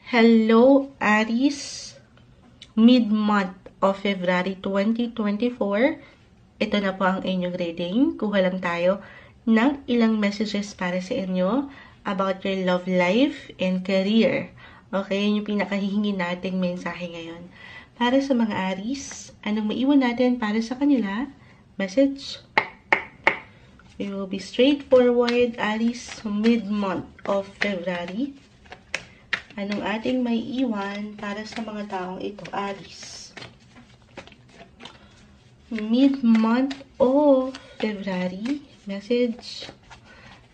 Hello, Aries. Mid-month of February 2024. Ito na po ang inyong reading. Kuha lang tayo ng ilang messages para sa inyo about your love life and career. Okay, yun yung pinakahihingi nating mensahe ngayon. Para sa mga Aries, anong maiwan natin para sa kanila? Message. We will be straightforward, Aries, mid-month of February. Anong ating may iwan para sa mga taong ito, Aries? Mid-month of February. Message.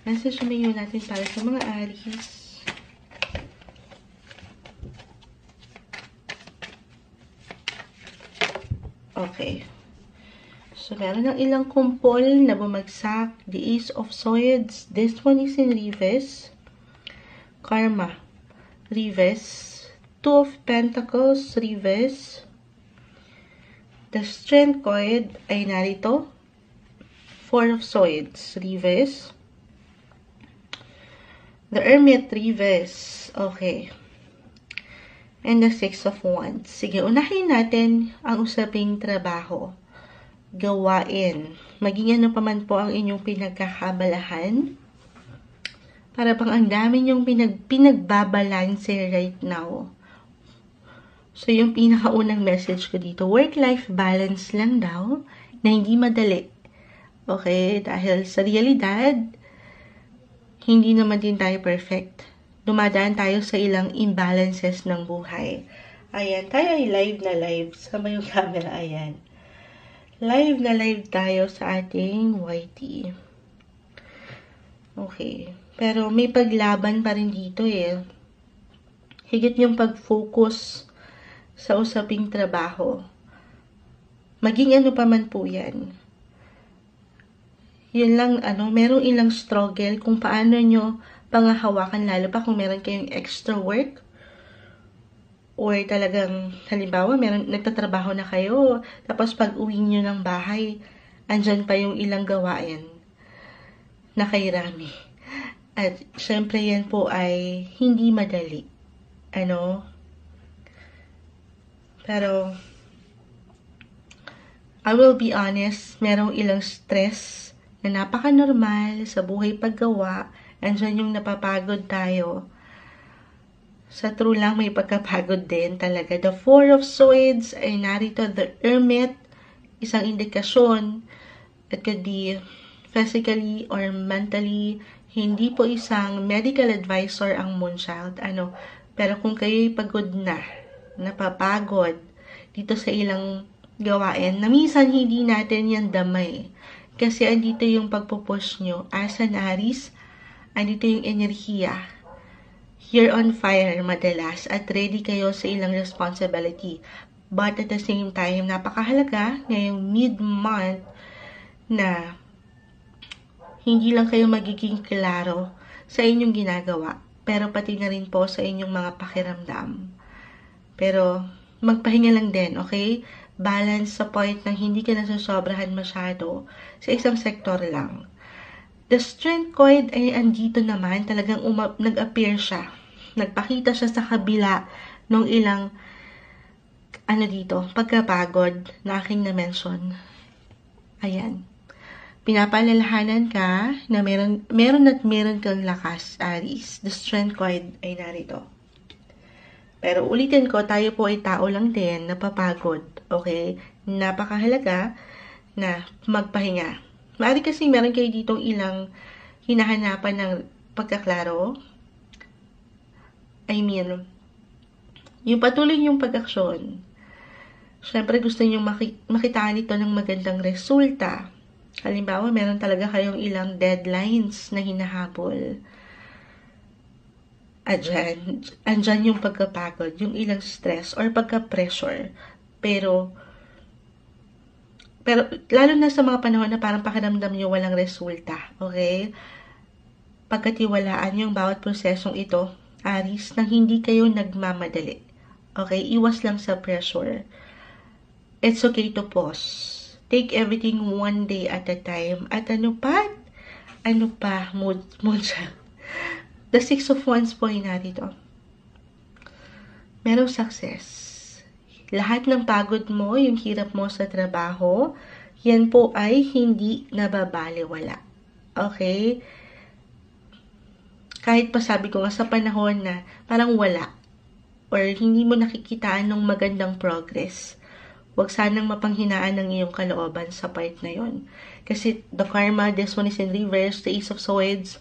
Message na may iwan natin para sa mga Aries. Okay. So, meron ng ilang kumpol na bumagsak. The Ace of Swords. This one is in reverse. Karma. Reverse. Two of Pentacles, reverse. The Strength card ay narito. Four of Swords, reverse. The Hermit, reverse. Okay. And the Six of Wands. Sige, unahin natin ang usaping trabaho. Gawain. Maging ano pa man po ang inyong pinagkakabalahan. Para bang ang dami niyong pinagbabalanse right now. So, yung pinakaunang message ko dito, work-life balance lang daw, na hindi madali. Okay? Dahil sa realidad, hindi naman din tayo perfect. Dumadaan tayo sa ilang imbalances ng buhay. Ayan, tayo ay live na live. Sama yung camera, ayan. Live na live tayo sa ating YT. Okay. Pero may paglaban pa rin dito eh. Higit yung pag-focus sa usaping trabaho. Maging ano pa man po yan. Yun lang, merong ilang struggle kung paano nyo pangahawakan, lalo pa kung meron kayong extra work. Or talagang, halimbawa, nagtatrabaho na kayo, tapos pag uwi nyo ng bahay, andyan pa yung ilang gawain na kairami. At syempre yan po ay hindi madali. Pero I will be honest, merong ilang stress na napaka-normal sa buhay paggawa. Andyan yung napapagod tayo. Sa true lang, may pagkapagod din talaga. The Four of Swords ay narito. The Hermit, isang indikasyon. It could be physically or mentally. Hindi po isang medical advisor ang Moonchild. Pero kung kayo'y pagod na, napapagod dito sa ilang gawain, na minsan hindi natin yan damay. Kasi andito yung pagpupush nyo. As an Aries, andito yung enerhiya. You're on fire madalas at ready kayo sa ilang responsibility. But at the same time, napakahalaga ngayong mid-month na hindi lang kayo magiging klaro sa inyong ginagawa, pero pati na rin po sa inyong mga pakiramdam. Pero magpahinga lang din, okay? Balance sa point ng hindi ka nasasobrahan masyado sa isang sektor lang. The Strength card ay andito naman, talagang nag-appear siya. Nagpakita siya sa kabila ng ilang pagkapagod na aking na-mention. Ayan. Pinapalalahanan ka na meron kang lakas, Aries. The Strength card ay narito. Pero ulitin ko, tayo po ay tao lang din, napapagod. Okay? Napakahalaga na magpahinga. Maaari kasi meron kayo ditong ilang hinahanapan ng pagkaklaro. Yung patuloy yung pag-aksyon. Siyempre gusto nyo makitaan ito ng magandang resulta. Halimbawa, meron talaga kayong ilang deadlines na hinahabol. Andyan yung pagkapagod, yung ilang stress or pagka-pressure. Pero lalo na sa mga panahon na parang pakiramdam nyo walang resulta. Okay? Pagkatiwalaan yung bawat prosesong ito, Aries, nang hindi kayo nagmamadali. Okay? Iwas lang sa pressure. It's okay to pause. Take everything one day at a time. At mood siya. The Six of Wands po ay narito. merong success. Lahat ng pagod mo, yung hirap mo sa trabaho, yan po ay hindi nababaliwala. Okay? Kahit pa sabi ko nga sa panahon na parang wala or hindi mo nakikitaan ng magandang progress, huwag sanang mapanghinaan ng iyong kalooban sa part na yon. Kasi the karma, this one is in reverse, the Ace of Swords,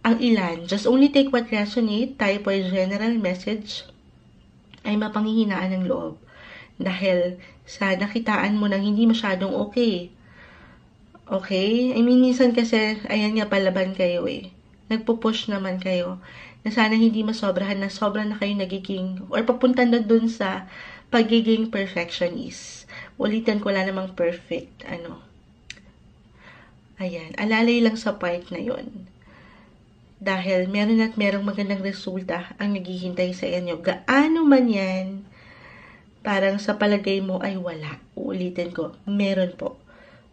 ang ilan, just only take what resonate, tayo po ay general message, ay mapanghihinaan ng loob. Dahil sa nakitaan mo nang hindi masyadong okay. Okay? I mean, minsan kasi, ayan nga, palaban kayo eh. Nagpo-push naman kayo na sana hindi masobrahan na sobrang na kayo nagiging, or papunta na dun sa pagiging perfectionist. Ulitin ko, wala namang perfect, Ayan, alalay lang sa part na yon. Dahil meron at merong magandang resulta ang naghihintay sa inyo. Gaano man yan, parang sa palagay mo ay wala. Uulitin ko, meron po.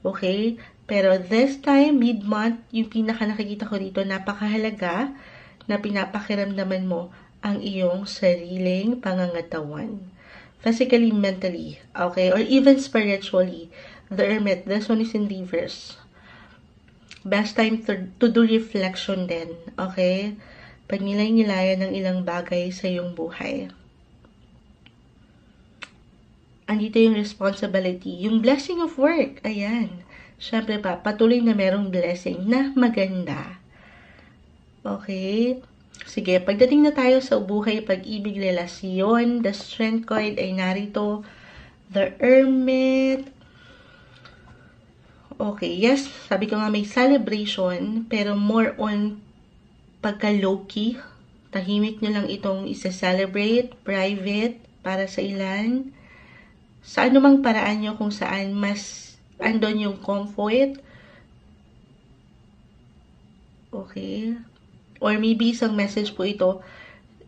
Okay? Pero this time, mid-month, yung pinaka nakikita ko dito, napakahalaga na pinapakiramdaman mo ang iyong sariling pangangatawan. Physically, mentally, okay? Or even spiritually. The Hermit, this one is in reverse. Best time to do reflection din, okay? Pagnilay-nilayan ng ilang bagay sa iyong buhay. Andito yung responsibility, yung blessing of work, ayan. Siyempre pa, patuloy na merong blessing na maganda. Okay? Sige, pagdating na tayo sa buhay, pag-ibig, relasyon, the strength card ay narito. The Hermit. Okay, yes, sabi ko nga may celebration, pero more on pagka low-key. Tahimik nyo lang itong isa-celebrate, private, para sa ilan. Sa anumang paraan nyo kung saan mas andon yung comfort. Okay. Or maybe isang message po ito,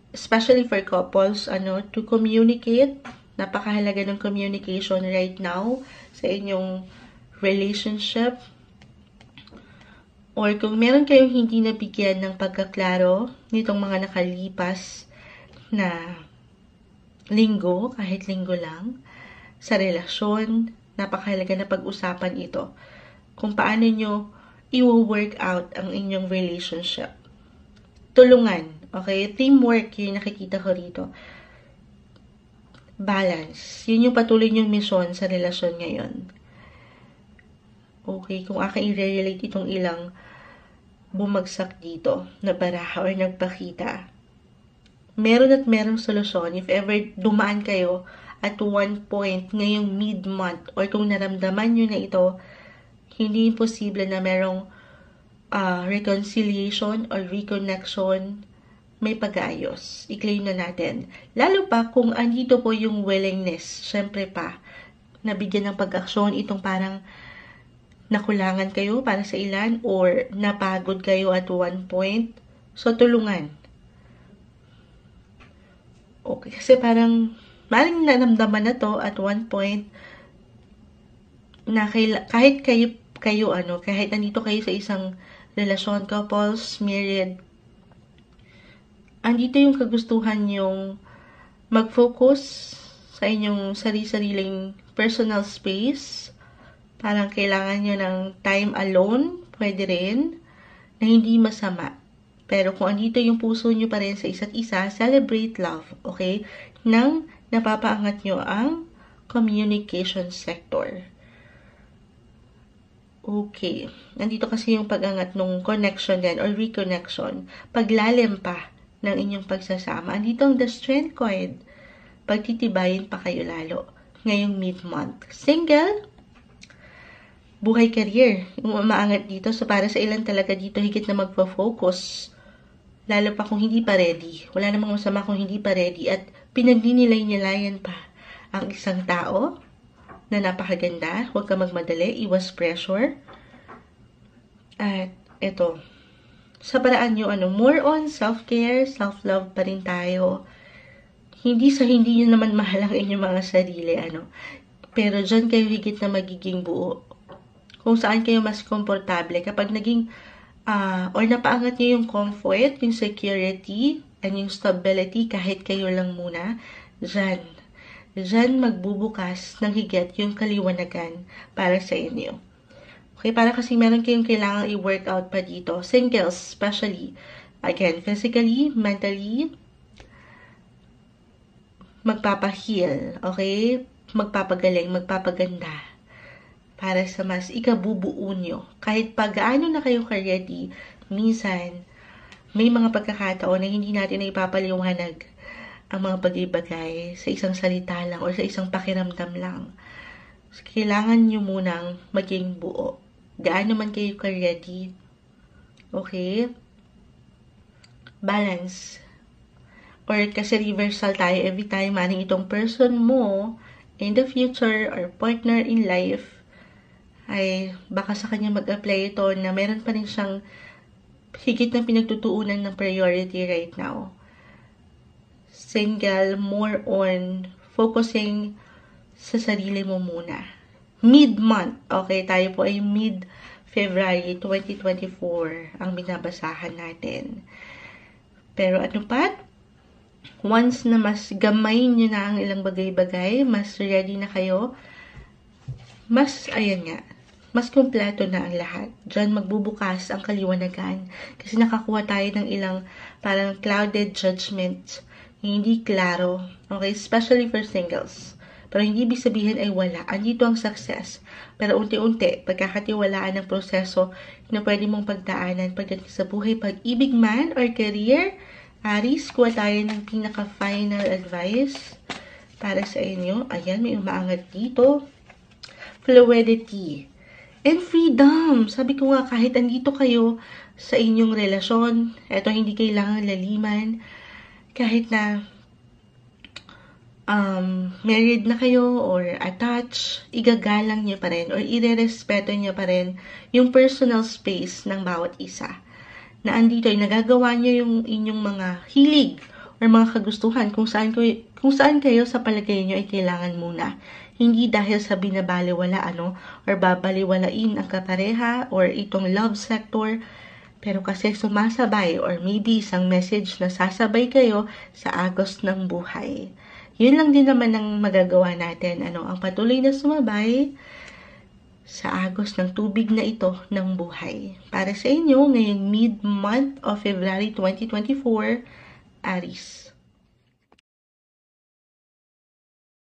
especially for couples, to communicate. Napakahalaga ng communication right now sa inyong relationship. Or kung meron kayong hindi nabigyan ng pagkaklaro nitong mga nakalipas na linggo, kahit linggo lang, sa relasyon, napakahalaga na pag-usapan ito. Kung paano nyo i-work out ang inyong relationship. Tulungan, okay? Teamwork yung nakikita ko rito. Balance. Yun yung patuloy nyong mission sa relasyon ngayon. Okay, kung aking i-relate itong ilang bumagsak dito na baraha or nagpakita. Meron at merong solusyon if ever dumaan kayo at one point ngayong mid-month or kung naramdaman nyo na ito, hindi imposible na merong reconciliation or reconnection, may pag-aayos. I-claim na natin. Lalo pa kung andito po yung willingness, syempre pa, nabigyan ng pag-aksyon itong parang nakulangan kayo para sa ilan or napagod kayo at one point. So, tulungan. Okay, kasi parang maling naramdaman na to at one point na kahit kayo kahit nandito kayo sa isang relasyon, couples, married, andito yung kagustuhan yung mag-focus sa inyong sarili-sariling personal space. Parang kailangan nyo ng time alone, pwede rin, na hindi masama. Pero kung andito yung puso nyo pa rin sa isa't isa, celebrate love, okay? Nang napapaangat nyo ang communication sector. Okay. Nandito kasi yung pag-angat ng connection din or reconnection. Paglalim pa ng inyong pagsasama. Andito ang the strength card. Pagtitibayin pa kayo lalo ngayong mid-month. Single? Buhay career, yung umaangat dito. So, para sa ilan talaga dito, higit na magpo-focus. Lalo pa kung hindi pa ready. Wala namang masama kung hindi pa ready. At pinagninilay-nilayan pa ang isang tao na napakaganda. Huwag ka magmadali. Iwas pressure. At ito, sa paraan nyo, more on self-care, self-love pa rin tayo. Hindi nyo naman mahal ang inyong mga sarili, Pero dyan kayo higit na magiging buo. Kung saan kayo mas komportable kapag naging or napaangat niyo yung comfort, yung security, and yung stability kahit kayo lang muna, Diyan magbubukas ng higit yung kaliwanagan para sa inyo. Okay, para kasi meron kayong kailangang i-workout pa dito. Singles, especially. Again, physically, mentally, magpapahil, okay? Magpapagaling, magpapaganda para sa mas ikabubuo nyo. Kahit pag-gaano na kayo ka-ready, minsan, may mga pagkakataon na hindi natin na ipapaliwanag ang mga bagay-bagay sa isang salita lang or sa isang pakiramdam lang. So, kailangan nyo munang maging buo. Gaano man kayo ka-ready. Okay? Balance. Or kasi reversal tayo every time maning itong person mo in the future or partner in life ay baka sa kanya mag-apply ito na meron pa rin siyang higit na pinagtutuunan ng priority right now. Single, more on focusing sa sarili mo muna. Mid-month, okay, tayo po ay mid-February 2024 ang binabasahan natin. Pero ano pa? Once na mas gamay nyo na ang ilang bagay-bagay, mas ready na kayo, mas kompleto na ang lahat. Diyan magbubukas ang kaliwanagan kasi nakakuha tayo ng ilang parang clouded judgments. Hindi klaro. Okay? Especially for singles. Pero hindi ibig sabihin ay wala. Andito ang success. Pero unti-unti, pagkakatiwalaan ng proseso na pwede mong pagdaanan pagdating sa buhay, pag-ibig man or career, Aries, kuha tayo ng pinaka-final advice para sa inyo. Ayan, may umaangat dito. Fluidity. And freedom. Sabi ko nga, kahit andito kayo sa inyong relasyon, eto hindi kailangan laliman, kahit na married na kayo or attached, igagalang niyo pa rin or irerespeto niyo pa rin yung personal space ng bawat isa. Na andito ay nagagawa niyo yung inyong mga hilig or mga kagustuhan kung saan kayo sa palagay niyo ay kailangan muna. Hindi dahil sa binabaliwala or babaliwalain ang kapareha or itong love sector, pero kasi sumasabay or maybe isang message na sasabay kayo sa agos ng buhay. Yun lang din naman ang magagawa natin. Ang patuloy na sumabay sa agos ng tubig na ito ng buhay. Para sa inyo, ngayong mid-month of February 2024, Aries.